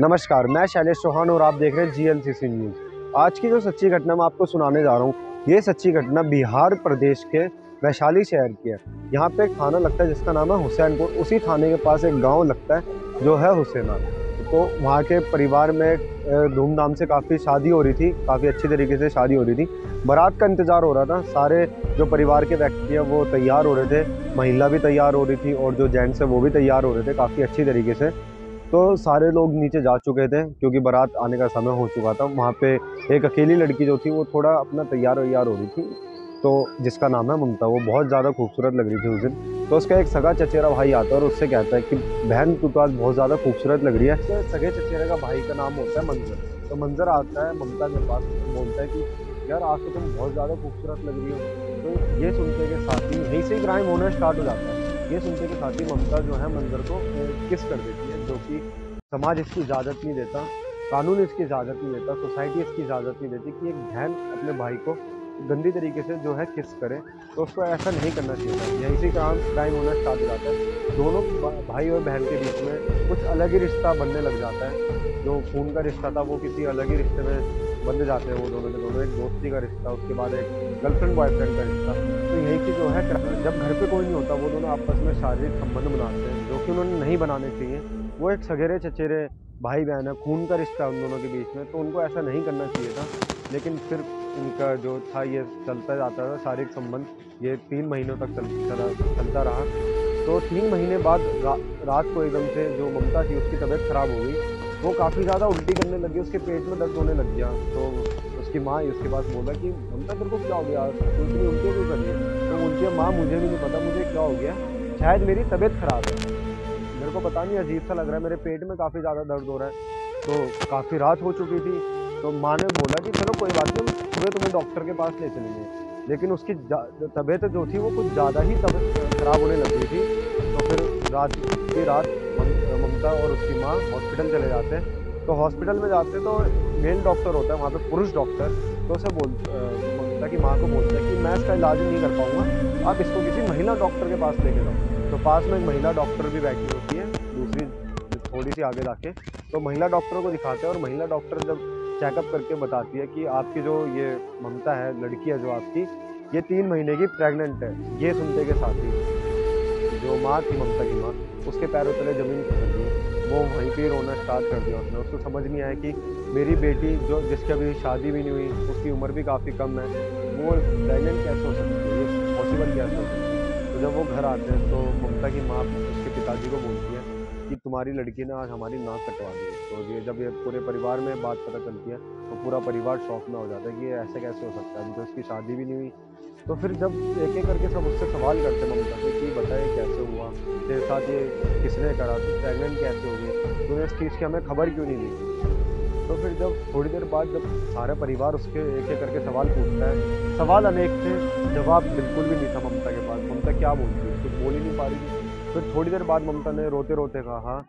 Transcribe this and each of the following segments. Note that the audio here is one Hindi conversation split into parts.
नमस्कार, मैं शैलेश चौहान और आप देख रहे हैं GLCC न्यूज़। आज की जो सच्ची घटना मैं आपको सुनाने जा रहा हूँ, ये सच्ची घटना बिहार प्रदेश के वैशाली शहर की है। यहाँ पे एक थाना लगता है जिसका नाम है हुसैनपुर। उसी थाने के पास एक गांव लगता है जो है हुसैना। तो वहाँ के परिवार में धूमधाम से काफ़ी शादी हो रही थी, काफ़ी अच्छी तरीके से शादी हो रही थी। बारात का इंतज़ार हो रहा था, सारे जो परिवार के व्यक्ति हैं वो तैयार हो रहे थे, महिला भी तैयार हो रही थी और जो जेंट्स है वो भी तैयार हो रहे थे काफ़ी अच्छी तरीके से। तो सारे लोग नीचे जा चुके थे क्योंकि बारात आने का समय हो चुका था। वहाँ पे एक अकेली लड़की जो थी वो थोड़ा अपना तैयार हो रही थी, तो जिसका नाम है ममता। वो बहुत ज़्यादा खूबसूरत लग रही थी उस दिन। तो उसका एक सगा चचेरा भाई आता है और उससे कहता है कि बहन तू तो आज बहुत ज़्यादा खूबसूरत लग रही है। तो सगे चचेरे का भाई का नाम होता है मंजर। तो मंजर आता है ममता के पास, बोलता है कि यार आज तो तुम बहुत ज़्यादा खूबसूरत लग रही हो। तो ये सुनते के साथ ही यहीं से ही क्राइम होना स्टार्ट हो जाता है। ये सुनते के साथ ही ममता जो है मंजर को किस कर देती है, जो कि समाज इसकी इजाज़त नहीं देता, कानून इसकी इजाज़त नहीं देता, सोसाइटी इसकी इजाज़त नहीं देती कि एक बहन अपने भाई को गंदी तरीके से जो है किस करे। तो उसको ऐसा नहीं करना चाहिए था। यहीं से क्राइम होना स्टार्ट हो जाता है। दोनों भाई और बहन के बीच में कुछ अलग ही रिश्ता बनने लग जाता है। जो खून का रिश्ता था वो किसी अलग ही रिश्ते में बंध जाते हैं वो दोनों के दोनों। एक दोस्ती का रिश्ता, उसके बाद एक गर्लफ्रेंड बॉयफ्रेंड का रिश्ता। तो यही की जो है जब घर पे कोई नहीं होता वो दोनों आपस में शारीरिक संबंध बनाते हैं जो कि उन्होंने नहीं बनाने चाहिए। वो एक सगेरे चचेरे भाई बहन है, खून का रिश्ता है उन दोनों के बीच में, तो उनको ऐसा नहीं करना चाहिए था। लेकिन फिर इनका जो था ये चलता जाता था शारीरिक संबंध। ये 3 महीनों तक चलता रहा। तो 3 महीने बाद रात को एकदम से जो ममता थी उसकी तबीयत खराब हो गई। वो काफ़ी ज़्यादा उल्टी करने लगी, उसके पेट में दर्द होने लग गया। तो उसकी माँ उसके पास बोला कि ममता तेरे को क्या हो गया, तू इतनी उल्टी क्यों कर रही है? तो बोलती है माँ मुझे भी नहीं पता मुझे क्या हो गया, शायद मेरी तबीयत खराब है, मेरे को पता नहीं अजीब सा लग रहा है, मेरे पेट में काफ़ी ज़्यादा दर्द हो रहा है। तो काफ़ी रात हो चुकी थी। तो माँ ने बोला कि चलो कोई बात नहीं, हम सुबह तुम्हें डॉक्टर के पास ले चलेंगे। लेकिन उसकी तबीयत जो थी वो कुछ ज़्यादा ही तबीयत खराब होने लग गई थी। तो फिर रात ममता और उसकी माँ हॉस्पिटल चले जाते हैं। तो हॉस्पिटल में जाते तो मेल डॉक्टर होता है वहाँ पे, पुरुष डॉक्टर। तो उसे ममता की माँ को बोलता है कि मैं इसका इलाज नहीं कर पाऊँगा, आप इसको किसी महिला डॉक्टर के पास लेके जाओ। तो पास में एक महिला डॉक्टर भी बैठी होती है दूसरी, थोड़ी सी आगे जाके। तो महिला डॉक्टर को दिखाते हैं और महिला डॉक्टर जब चेकअप करके बताती है कि आपकी जो ये ममता है, लड़की है जो आपकी, ये 3 महीने की प्रेग्नेंट है। ये सुनते के साथ ही जो माँ थी ममता की माँ, उसके पैरों तले ज़मीन खिसक गई। वो वहीं पे रोना स्टार्ट कर दिया उसने। उसको समझ नहीं आया कि मेरी बेटी जो जिसकी अभी शादी भी नहीं हुई, उसकी उम्र भी काफ़ी कम है, वो प्रेग्नेंट कैसे हो सकती है, ये पॉसिबल कैसे हो सकता है। तो जब वो घर आते हैं तो ममता की माँ उसके पिताजी को बोलती है कि तुम्हारी लड़की ने आज हमारी नाक कटवा दी। तो ये जब ये पूरे परिवार में बात पता चलती है तो पूरा परिवार शॉक में हो जाता है कि ये ऐसे कैसे हो सकता है, अभी तो इसकी शादी भी नहीं हुई। तो फिर जब एक एक करके सब उससे सवाल करते ममता से कि बताए कैसे हुआ, तेरे साथ ये किसने करा, तू प्रेग्नेंट कैसे हो गई, तूने इस चीज़ की हमें खबर क्यों नहीं दी। तो फिर जब थोड़ी देर बाद जब सारा परिवार उसके एक एक करके सवाल पूछता है, सवाल अनेक थे, जवाब बिल्कुल भी नहीं था ममता के पास। ममता क्या बोलती, कुछ बोल ही नहीं पा रही थी। फिर थोड़ी देर बाद ममता ने रोते रोते कहा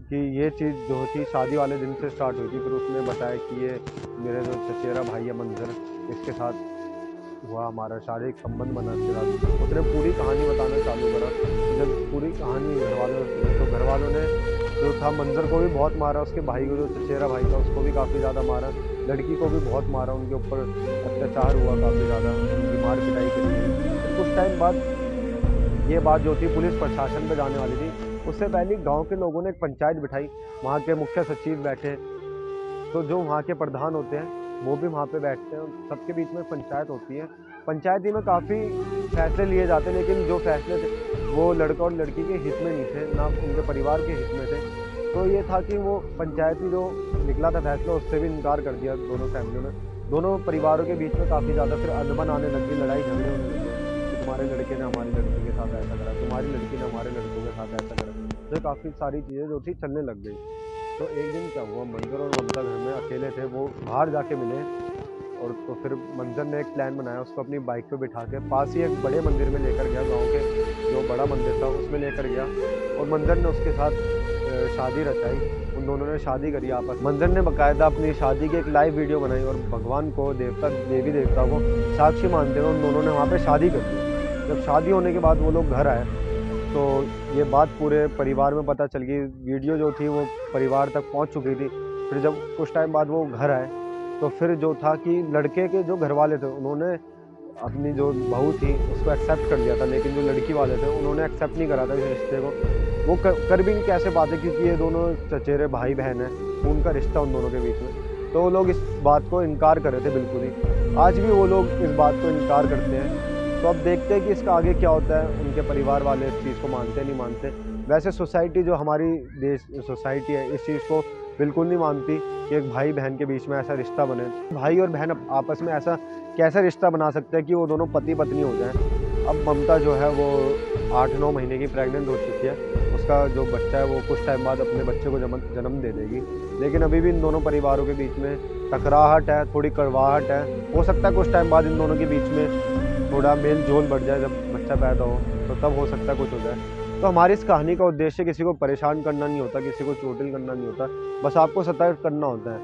कि ये चीज़ जो थी शादी वाले दिन से स्टार्ट हुई थी। फिर उसने बताया कि ये मेरे जो चचेरा भाई है मंजर, इसके साथ हुआ हमारा शारीरिक संबंध बना इसके साथ। उसने पूरी कहानी बताना चालू करा। जब पूरी कहानी घर वालों ने सुनी तो घर वालों ने जो था मंजर को भी बहुत मारा, उसके भाई को जो चचेरा भाई था उसको भी काफ़ी ज़्यादा मारा, लड़की को भी बहुत मारा, उनके ऊपर अत्याचार हुआ काफ़ी ज़्यादा, उनकी मार पिटाई करी गई। फिर कुछ टाइम बाद ये बात जो थी पुलिस प्रशासन पे जाने वाली थी। उससे पहले गांव के लोगों ने एक पंचायत बिठाई, वहाँ के मुख्य सचिव बैठे। तो जो वहाँ के प्रधान होते हैं वो भी वहाँ पे बैठते हैं, सबके बीच में पंचायत होती है। पंचायती में काफ़ी फैसले लिए जाते हैं, लेकिन जो फैसले थे वो लड़का और लड़की के हित में नहीं थे, ना उनके परिवार के हित में थे। तो ये था कि वो पंचायती जो निकला था फैसला उससे भी इनकार कर दिया दोनों फैमिलियों ने। दोनों परिवारों के बीच में काफ़ी ज़्यादा फिर अनबन आने लगी, लड़ाई झगड़े होने लगे कि तुम्हारे लड़के ने हमारी लड़की के साथ ऐसा करा, तुम्हारी लड़की ने हमारे लड़कों के साथ ऐसा करा। तो काफ़ी सारी चीज़ें जो थी चलने लग गई। तो एक दिन क्या हुआ, मंजर और ममता घर में अकेले थे, वो बाहर जाके मिले। और तो फिर मंजर ने एक प्लान बनाया, उसको अपनी बाइक पे बिठा के पास ही एक बड़े मंदिर में लेकर गया, गांव के जो बड़ा मंदिर था उसमें लेकर गया। और मंजर ने उसके साथ शादी रचाई। उन दोनों ने शादी करी आपस। मंजर ने बाकायदा अपनी शादी की एक लाइव वीडियो बनाई और भगवान को, देवी देवता को साक्षी मानते हुए उन दोनों ने वहाँ पे शादी कर दी। जब शादी होने के बाद वो लोग घर आए तो ये बात पूरे परिवार में पता चल गई। वीडियो जो थी वो परिवार तक पहुंच चुकी थी। फिर जब कुछ टाइम बाद वो घर आए तो फिर जो था कि लड़के के जो घर वाले थे उन्होंने अपनी जो बहू थी उसको एक्सेप्ट कर लिया था, लेकिन जो लड़की वाले थे उन्होंने एक्सेप्ट नहीं करा था इस रिश्ते को। वो कर भी नहीं कैसे पाते, क्योंकि ये दोनों चचेरे भाई बहन हैं, उनका रिश्ता उन दोनों के बीच में। तो वो लोग इस बात को इनकार कर रहे थे बिल्कुल ही। आज भी वो लोग इस बात को इनकार करते हैं। तो अब देखते हैं कि इसका आगे क्या होता है। उनके परिवार वाले इस चीज़ को मानते नहीं मानते। वैसे सोसाइटी जो हमारी देश सोसाइटी है इस चीज़ को बिल्कुल नहीं मानती कि एक भाई बहन के बीच में ऐसा रिश्ता बने। भाई और बहन आपस में ऐसा कैसा रिश्ता बना सकते हैं कि वो दोनों पति पत्नी हो जाएं। अब ममता जो है वो 8-9 महीने की प्रेग्नेंट हो चुकी है। उसका जो बच्चा है वो कुछ टाइम बाद अपने बच्चे को जन्म दे देगी। लेकिन अभी भी इन दोनों परिवारों के बीच में टकराहट है, थोड़ी कड़वाहट है। हो सकता है कुछ टाइम बाद इन दोनों के बीच में थोड़ा मेल जोल बढ़ जाए, जब बच्चा पैदा हो तो तब हो सकता है कुछ हो जाए। तो हमारी इस कहानी का उद्देश्य किसी को परेशान करना नहीं होता, किसी को चोटिल करना नहीं होता, बस आपको सतर्क करना होता है।